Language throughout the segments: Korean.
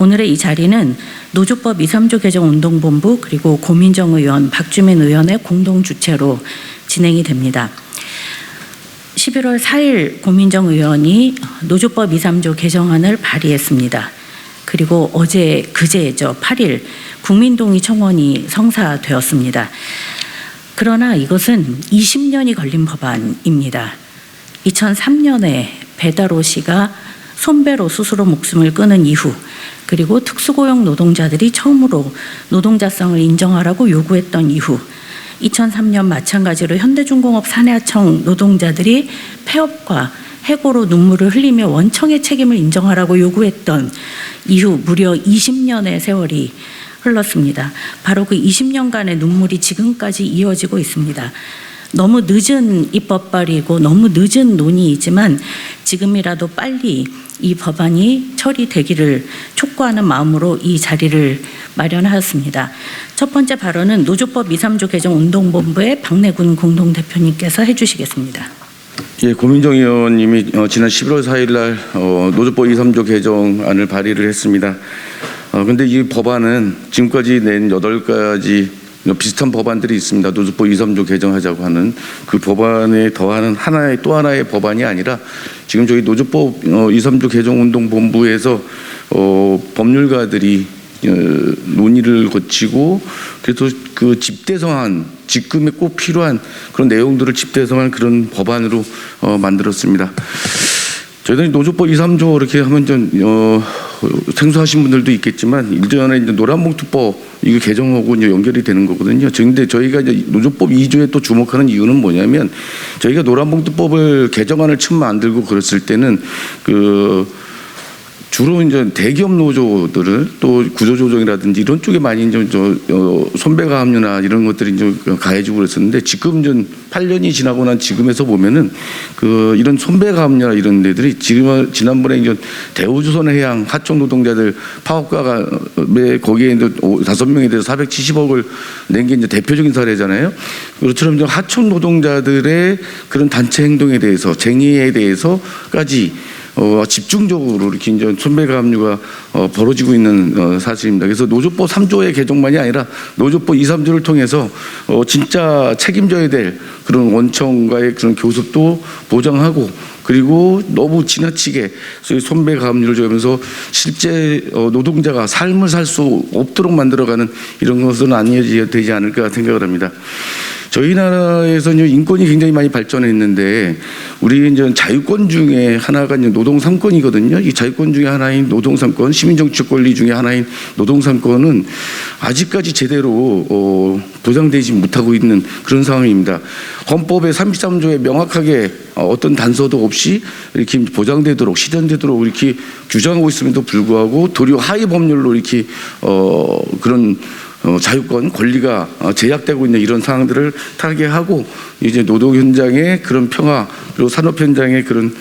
오늘의 이 자리는 노조법 2, 3조 개정 운동본부 그리고 고민정 의원, 박주민 의원의 공동 주최로 진행이 됩니다. 11월 4일 고민정 의원이 노조법 2, 3조 개정안을 발의했습니다. 그리고 그제죠. 8일 국민동의 청원이 성사되었습니다. 그러나 이것은 20년이 걸린 법안입니다. 2003년에 배다로 씨가 손배로 스스로 목숨을 끊은 이후, 그리고 특수고용 노동자들이 처음으로 노동자성을 인정하라고 요구했던 이후, 2003년 마찬가지로 현대중공업 산하청 노동자들이 폐업과 해고로 눈물을 흘리며 원청의 책임을 인정하라고 요구했던 이후 무려 20년의 세월이 흘렀습니다. 바로 그 20년간의 눈물이 지금까지 이어지고 있습니다. 너무 늦은 입법 발의이고 너무 늦은 논의이지만 지금이라도 빨리 이 법안이 처리되기를 촉구하는 마음으로 이 자리를 마련하였습니다. 첫 번째 발언은 노조법 2, 3조 개정 운동본부의 박내군 공동대표님께서 해주시겠습니다. 예, 고민정 의원님이 지난 11월 4일 날 노조법 2, 3조 개정안을 발의를 했습니다. 근데 이 법안은 지금까지 낸 8가지 비슷한 법안들이 있습니다. 노조법 2, 3조 개정하자고 하는 그 법안에 더하는 또 하나의 법안이 아니라 지금 저희 노조법 2, 3조 개정 운동본부에서 법률가들이 논의를 거치고 그래서 그 집대성한 지금에 꼭 필요한 그런 내용들을 집대성한 그런 법안으로 만들었습니다. 저희들이 노조법 2, 3조 이렇게 하면 좀 생소하신 분들도 있겠지만 일전에 이제 노란봉투법 이거 개정하고 이제 연결이 되는 거거든요. 그런데 저희가 이제 노조법 2조에 또 주목하는 이유는 뭐냐면 저희가 노란봉투법을 개정안을 처음 만들고 그랬을 때는 주로 이제 대기업 노조들을 또 구조조정이라든지 이런 쪽에 많이 이제 손배가 합류나 이런 것들이 이제 가해지고 그랬었는데 지금 좀 8년이 지나고 난 지금에서 보면은 이런 손배가 합류나 이런 데들이 지난번에 이제 대우조선해양 하청 노동자들 파업가가 거기에 이제 5명에 대해서 470억을 낸 게 이제 대표적인 사례잖아요. 그것처럼 이제 하청 노동자들의 그런 단체 행동에 대해서 쟁의에 대해서까지 집중적으로 이렇게 이제 손배가 합류가 벌어지고 있는 사실입니다. 그래서 노조법 3조의 개정만이 아니라 노조법 2, 3조를 통해서 진짜 책임져야 될 그런 원청과의 그런 교섭도 보장하고 그리고 너무 지나치게 손배가 합류를 하면서 실제 노동자가 삶을 살 수 없도록 만들어가는 이런 것은 아니어야 되지 않을까 생각을 합니다. 저희 나라에서 인권이 굉장히 많이 발전했는데 우리 이제 자유권 중에 하나가 이제 노동 3권이거든요. 이 자유권 중에 하나인 노동 3권, 시민정치적 권리 중에 하나인 노동 3권은 아직까지 제대로 보장되지 못하고 있는 그런 상황입니다. 헌법의 33조에 명확하게 어떤 단서도 없이 이렇게 보장되도록 실현되도록 이렇게 규정하고 있음에도 불구하고 도리어 하위 법률로 이렇게 그런 자유권, 권리가 제약되고 있는 이런 상황들을 타개하고 이제 노동 현장의 그런 평화 그리고 산업 현장의 그런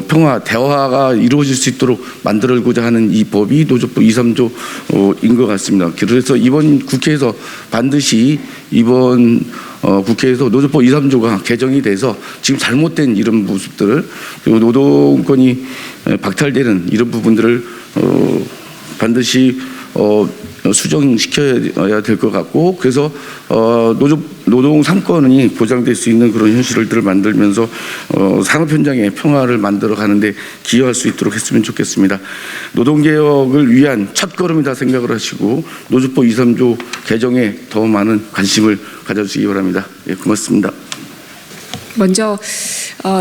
평화, 대화가 이루어질 수 있도록 만들고자 하는 이 법이 노조법 2, 3조인 것 같습니다. 그래서 이번 국회에서 반드시 이번 국회에서 노조법 2, 3조가 개정이 돼서 지금 잘못된 이런 모습들을 그리고 노동권이 박탈되는 이런 부분들을 반드시 수정시켜야 될 것 같고 그래서 노동 3권이 보장될 수 있는 그런 현실들을 만들면서 산업 현장의 평화를 만들어 가는데 기여할 수 있도록 했으면 좋겠습니다. 노동개혁을 위한 첫걸음이다 생각을 하시고 노조법 2, 3조 개정에 더 많은 관심을 가져주시기 바랍니다. 예, 고맙습니다. 먼저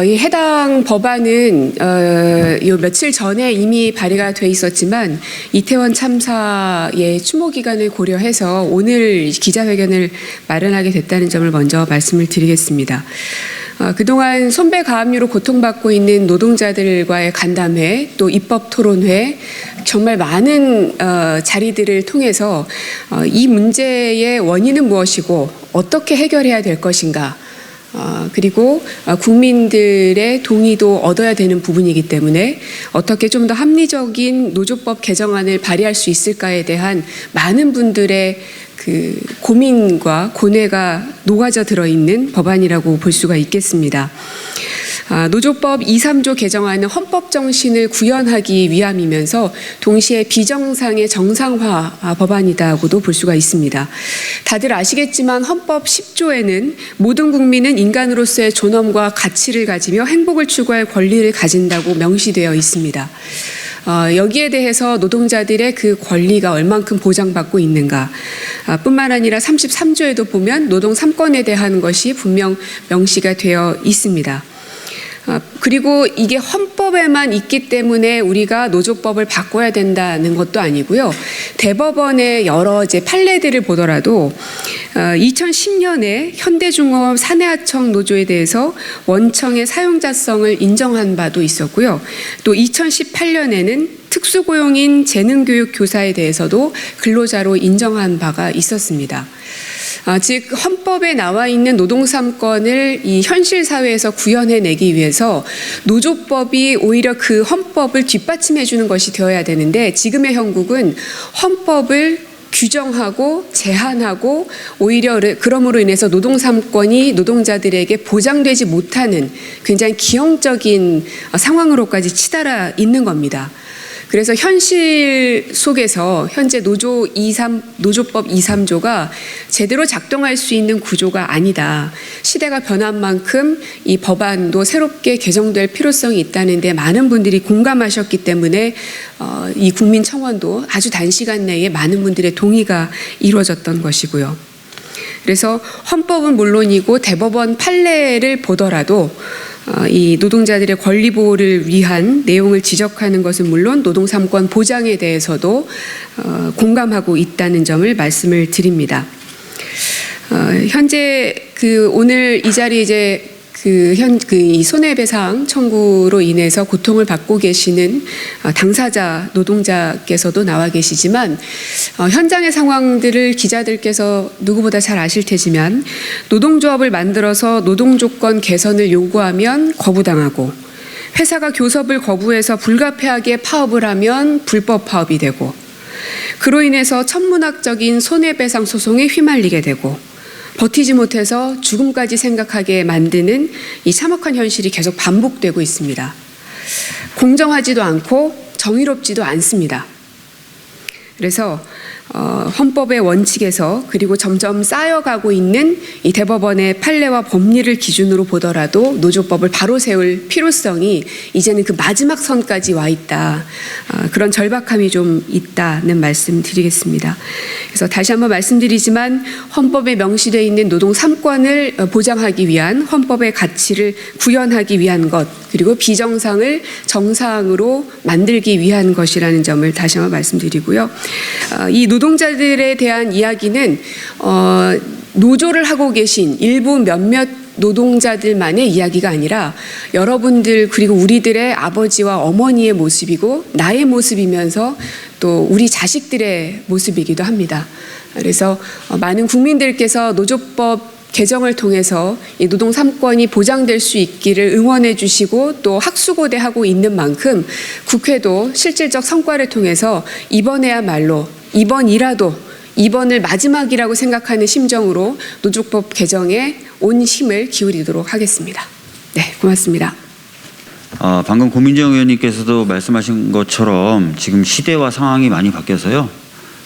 이 해당 법안은 요 며칠 전에 이미 발의가 돼 있었지만 이태원 참사의 추모 기간을 고려해서 오늘 기자회견을 마련하게 됐다는 점을 먼저 말씀을 드리겠습니다. 그동안 손배가 합류로 고통받고 있는 노동자들과의 간담회 또 입법 토론회 정말 많은 자리들을 통해서 이 문제의 원인은 무엇이고 어떻게 해결해야 될 것인가 그리고 국민들의 동의도 얻어야 되는 부분이기 때문에 어떻게 좀 더 합리적인 노조법 개정안을 발의할 수 있을까에 대한 많은 분들의 그 고민과 고뇌가 녹아져 들어있는 법안이라고 볼 수가 있겠습니다. 노조법 2, 3조 개정안은 헌법 정신을 구현하기 위함이면서 동시에 비정상의 정상화 법안이다고도 볼 수가 있습니다. 다들 아시겠지만 헌법 10조에는 모든 국민은 인간으로서의 존엄과 가치를 가지며 행복을 추구할 권리를 가진다고 명시되어 있습니다. 여기에 대해서 노동자들의 그 권리가 얼만큼 보장받고 있는가 뿐만 아니라 33조에도 보면 노동 3권에 대한 것이 분명 명시가 되어 있습니다. 그리고 이게 헌법에만 있기 때문에 우리가 노조법을 바꿔야 된다는 것도 아니고요. 대법원의 여러 이제 판례들을 보더라도 2010년에 현대중공업 사내하청 노조에 대해서 원청의 사용자성을 인정한 바도 있었고요. 또 2018년에는 특수고용인 재능교육 교사에 대해서도 근로자로 인정한 바가 있었습니다. 즉 헌법에 나와 있는 노동 3권을 이 현실 사회에서 구현해내기 위해서 노조법이 오히려 그 헌법을 뒷받침해 주는 것이 되어야 되는데 지금의 형국은 헌법을 규정하고 제한하고 오히려 그럼으로 인해서 노동 3권이 노동자들에게 보장되지 못하는 굉장히 기형적인 상황으로까지 치달아 있는 겁니다. 그래서 현실 속에서 현재 노조법 2, 3조가 제대로 작동할 수 있는 구조가 아니다. 시대가 변한 만큼 이 법안도 새롭게 개정될 필요성이 있다는 데 많은 분들이 공감하셨기 때문에 이 국민청원도 아주 단시간 내에 많은 분들의 동의가 이루어졌던 것이고요. 그래서 헌법은 물론이고 대법원 판례를 보더라도 이 노동자들의 권리 보호를 위한 내용을 지적하는 것은 물론 노동 3권 보장에 대해서도 공감하고 있다는 점을 말씀을 드립니다. 현재 오늘 이 자리에 이제 이 손해배상 청구로 인해서 고통을 받고 계시는 당사자 노동자께서도 나와 계시지만 현장의 상황들을 기자들께서 누구보다 잘 아실 테지만 노동조합을 만들어서 노동조건 개선을 요구하면 거부당하고 회사가 교섭을 거부해서 불가피하게 파업을 하면 불법 파업이 되고 그로 인해서 천문학적인 손해배상 소송에 휘말리게 되고 버티지 못해서 죽음까지 생각하게 만드는 이 참혹한 현실이 계속 반복되고 있습니다. 공정하지도 않고 정의롭지도 않습니다. 그래서 헌법의 원칙에서 그리고 점점 쌓여가고 있는 이 대법원의 판례와 법리를 기준으로 보더라도 노조법을 바로 세울 필요성이 이제는 그 마지막 선까지 와 있다. 그런 절박함이 좀 있다는 말씀 드리겠습니다. 그래서 다시 한번 말씀드리지만 헌법에 명시되어 있는 노동 3권을 보장하기 위한 헌법의 가치를 구현하기 위한 것 그리고 비정상을 정상으로 만들기 위한 것이라는 점을 다시 한번 말씀드리고요. 이 노동자들에 대한 이야기는 노조를 하고 계신 일부 몇몇 노동자들만의 이야기가 아니라 여러분들 그리고 우리들의 아버지와 어머니의 모습이고 나의 모습이면서 또 우리 자식들의 모습이기도 합니다. 그래서 많은 국민들께서 노조법 개정을 통해서 이 노동 3권이 보장될 수 있기를 응원해 주시고 또 학수고대하고 있는 만큼 국회도 실질적 성과를 통해서 이번에야말로 이번을 마지막이라고 생각하는 심정으로 노조법 개정에 온 힘을 기울이도록 하겠습니다. 네, 고맙습니다. 방금 고민정 의원님께서도 말씀하신 것처럼 지금 시대와 상황이 많이 바뀌어서요.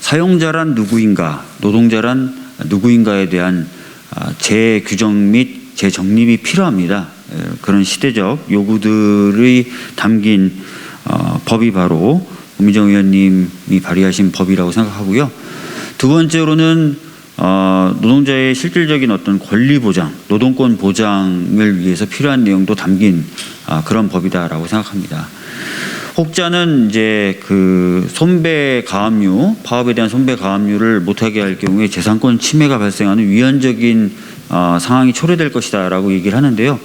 사용자란 누구인가, 노동자란 누구인가에 대한 재규정 및 재정립이 필요합니다. 그런 시대적 요구들이 담긴 법이 바로 고민정 의원님이 발의하신 법이라고 생각하고요. 두 번째로는 노동자의 실질적인 어떤 권리 보장, 노동권 보장을 위해서 필요한 내용도 담긴 그런 법이다라고 생각합니다. 혹자는 이제 그 손배 가압류, 파업에 대한 손배 가압류를 못하게 할 경우에 재산권 침해가 발생하는 위헌적인 상황이 초래될 것이다라고 얘기를 하는데요.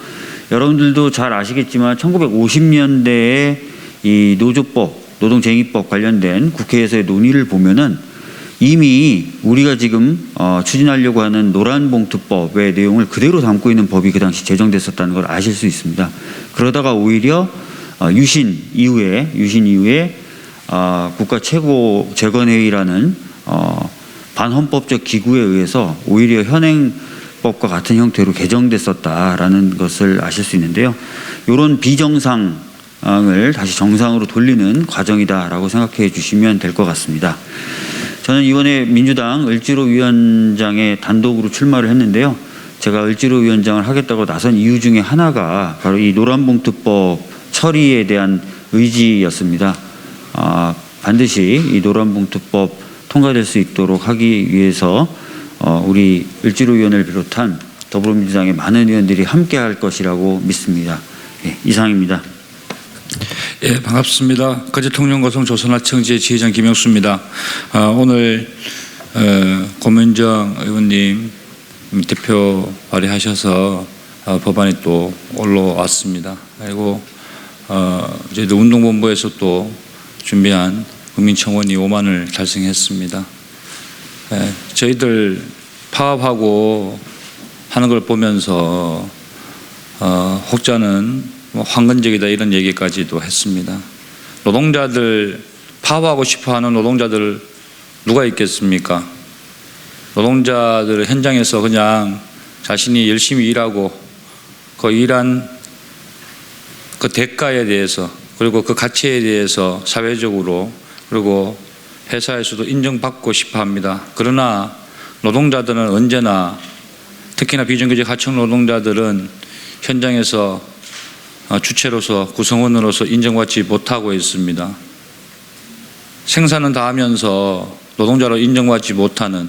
여러분들도 잘 아시겠지만 1950년대에 이 노조법, 노동쟁의법 관련된 국회에서의 논의를 보면은 이미 우리가 지금 추진하려고 하는 노란봉투법의 내용을 그대로 담고 있는 법이 그 당시 제정됐었다는 걸 아실 수 있습니다. 그러다가 오히려 유신 이후에 국가 최고 재건회의라는 반헌법적 기구에 의해서 오히려 현행법과 같은 형태로 개정됐었다라는 것을 아실 수 있는데요. 이런 비정상을 다시 정상으로 돌리는 과정이다라고 생각해 주시면 될 것 같습니다. 저는 이번에 민주당 을지로 위원장에 단독으로 출마를 했는데요. 제가 을지로 위원장을 하겠다고 나선 이유 중에 하나가 바로 이 노란봉투법 처리에 대한 의지였습니다. 반드시 이 노란봉투법 통과될 수 있도록 하기 위해서 우리 을지로 위원을 비롯한 더불어민주당의 많은 의원들이 함께할 것이라고 믿습니다. 예, 이상입니다. 예, 반갑습니다. 거제통영고성 조선하청지회 지회장 김영수입니다. 오늘 고민정 의원님 대표 발의하셔서 법안이 또 올라왔습니다. 그리고 저희들 운동본부에서 또 준비한 국민청원이 5만을 달성했습니다. 저희들 파업하고 하는 걸 보면서 혹자는 황건적이다 이런 얘기까지도 했습니다. 노동자들 파업하고 싶어하는 노동자들 누가 있겠습니까? 노동자들 현장에서 그냥 자신이 열심히 일하고 그 일한 그 대가에 대해서 그리고 그 가치에 대해서 사회적으로 그리고 회사에서도 인정받고 싶어 합니다. 그러나 노동자들은 언제나 특히나 비정규직 하청 노동자들은 현장에서 주체로서 구성원으로서 인정받지 못하고 있습니다. 생산은 다 하면서 노동자로 인정받지 못하는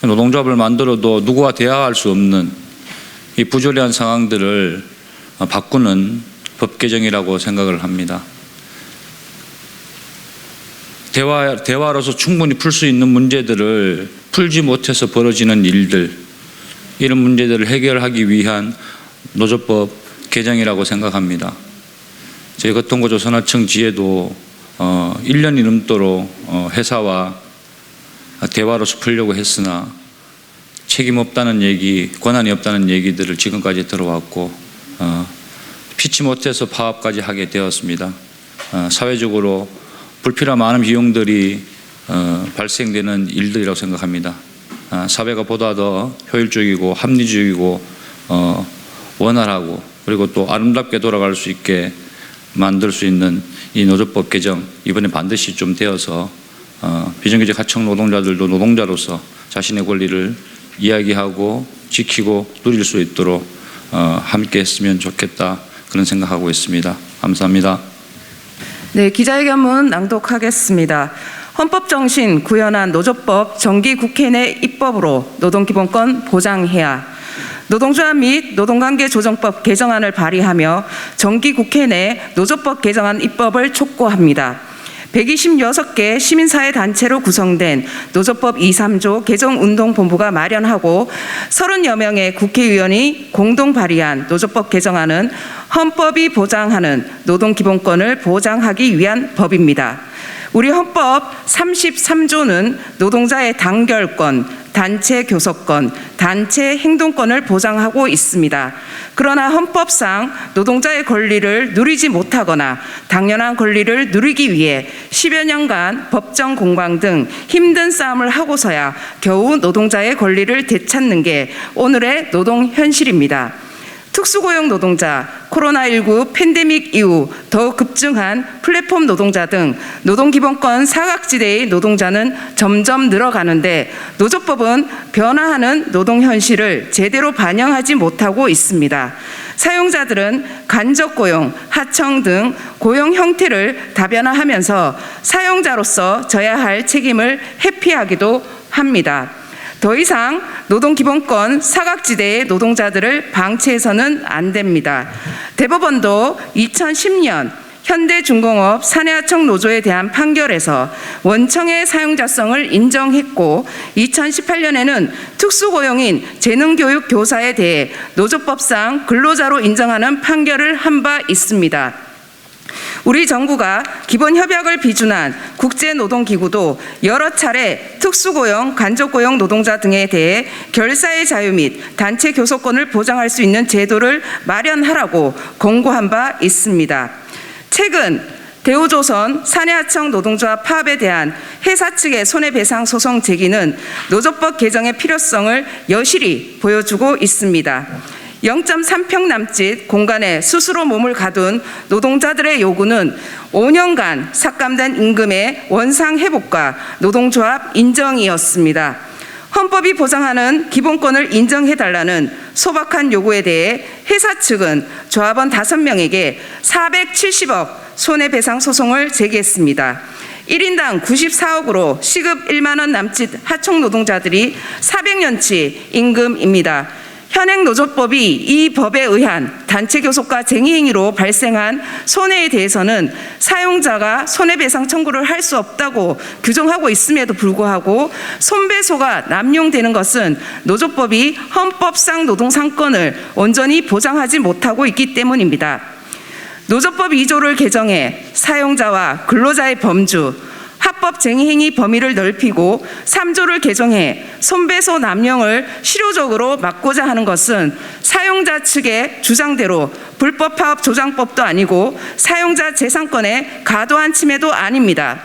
노동조합을 만들어도 누구와 대화할 수 없는 이 부조리한 상황들을 바꾸는 법 개정이라고 생각을 합니다. 대화로서 충분히 풀 수 있는 문제들을 풀지 못해서 벌어지는 일들, 이런 문제들을 해결하기 위한 노조법 개정이라고 생각합니다. 저희 거통고 조선하청 지회도 1년이 넘도록 회사와 대화로서 풀려고 했으나 책임 없다는 얘기, 권한이 없다는 얘기들을 지금까지 들어왔고 피치 못해서 파업까지 하게 되었습니다. 사회적으로 불필요한 많은 비용들이 발생되는 일들이라고 생각합니다. 사회가 보다 더 효율적이고 합리적이고 원활하고 그리고 또 아름답게 돌아갈 수 있게 만들 수 있는 이 노조법 개정 이번에 반드시 좀 되어서 비정규직 하청 노동자들도 노동자로서 자신의 권리를 이야기하고 지키고 누릴 수 있도록 함께 했으면 좋겠다 그런 생각하고 있습니다. 감사합니다. 네, 기자회견문 낭독하겠습니다. 헌법정신 구현한 노조법 정기 국회 내 입법으로 노동기본권 보장해야 노동조합 및 노동관계조정법 개정안을 발의하며 정기 국회 내 노조법 개정안 입법을 촉구합니다. 126개 시민사회단체로 구성된 노조법 2, 3조 개정운동본부가 마련하고 30여 명의 국회의원이 공동 발의한 노조법 개정안은 헌법이 보장하는 노동기본권을 보장하기 위한 법입니다. 우리 헌법 33조는 노동자의 단결권, 단체 교섭권, 단체 행동권을 보장하고 있습니다. 그러나 헌법상 노동자의 권리를 누리지 못하거나 당연한 권리를 누리기 위해 10여 년간 법정 공방 등 힘든 싸움을 하고서야 겨우 노동자의 권리를 되찾는 게 오늘의 노동 현실입니다. 특수고용 노동자, 코로나19 팬데믹 이후 더욱 급증한 플랫폼 노동자 등 노동기본권 사각지대의 노동자는 점점 늘어가는데 노조법은 변화하는 노동 현실을 제대로 반영하지 못하고 있습니다. 사용자들은 간접고용, 하청 등 고용 형태를 다변화하면서 사용자로서 져야 할 책임을 회피하기도 합니다. 더 이상 노동기본권 사각지대의 노동자들을 방치해서는 안 됩니다. 대법원도 2010년 현대중공업 사내하청 노조에 대한 판결에서 원청의 사용자성을 인정했고 2018년에는 특수고용인 재능교육 교사에 대해 노조법상 근로자로 인정하는 판결을 한 바 있습니다. 우리 정부가 기본협약을 비준한 국제노동기구도 여러 차례 특수고용, 간접고용 노동자 등에 대해 결사의 자유 및 단체 교섭권을 보장할 수 있는 제도를 마련하라고 권고한 바 있습니다. 최근 대우조선 사내하청 노동조합 파업에 대한 회사 측의 손해배상 소송 제기는 노조법 개정의 필요성을 여실히 보여주고 있습니다. 0.3평 남짓 공간에 스스로 몸을 가둔 노동자들의 요구는 5년간 삭감된 임금의 원상 회복과 노동조합 인정이었습니다. 헌법이 보장하는 기본권을 인정해달라는 소박한 요구에 대해 회사 측은 조합원 5명에게 470억 손해배상 소송을 제기했습니다. 1인당 94억으로 시급 1만 원 남짓 하청 노동자들이 400년치 임금입니다. 현행 노조법이 이 법에 의한 단체 교섭과 쟁의 행위로 발생한 손해에 대해서는 사용자가 손해배상 청구를 할 수 없다고 규정하고 있음에도 불구하고 손배소가 남용되는 것은 노조법이 헌법상 노동상권을 온전히 보장하지 못하고 있기 때문입니다. 노조법 2조를 개정해 사용자와 근로자의 범주, 합법 쟁의행위 범위를 넓히고 3조를 개정해 손배소 남용을 실효적으로 막고자 하는 것은 사용자 측의 주장대로 불법 파업 조장법도 아니고 사용자 재산권의 과도한 침해도 아닙니다.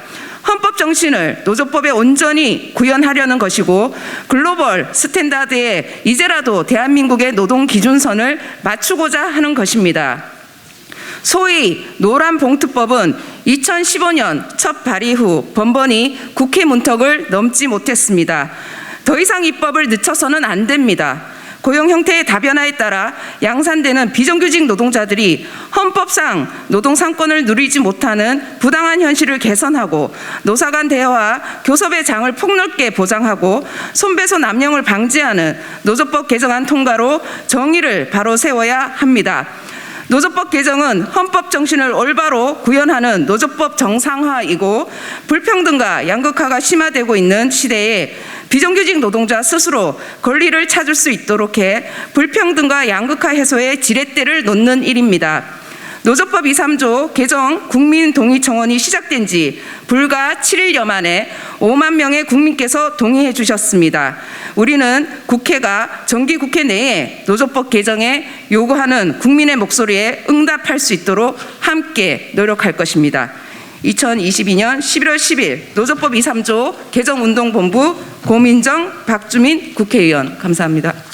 헌법 정신을 노조법에 온전히 구현하려는 것이고 글로벌 스탠다드에 이제라도 대한민국의 노동 기준선을 맞추고자 하는 것입니다. 소위 노란봉투법은 2015년 첫 발의 후 번번이 국회 문턱을 넘지 못했습니다. 더 이상 입법을 늦춰서는 안 됩니다. 고용 형태의 다변화에 따라 양산되는 비정규직 노동자들이 헌법상 노동상권을 누리지 못하는 부당한 현실을 개선하고 노사 간 대화와 교섭의 장을 폭넓게 보장하고 손배소 남용을 방지하는 노조법 개정안 통과로 정의를 바로 세워야 합니다. 노조법 개정은 헌법 정신을 올바로 구현하는 노조법 정상화이고 불평등과 양극화가 심화되고 있는 시대에 비정규직 노동자 스스로 권리를 찾을 수 있도록 해 불평등과 양극화 해소에 지렛대를 놓는 일입니다. 노조법 2, 3조 개정 국민동의청원이 시작된 지 불과 7일여 만에 5만 명의 국민께서 동의해 주셨습니다. 우리는 국회가 정기국회 내에 노조법 개정에 요구하는 국민의 목소리에 응답할 수 있도록 함께 노력할 것입니다. 2022년 11월 10일 노조법 2, 3조 개정운동본부 고민정, 박주민 국회의원 감사합니다.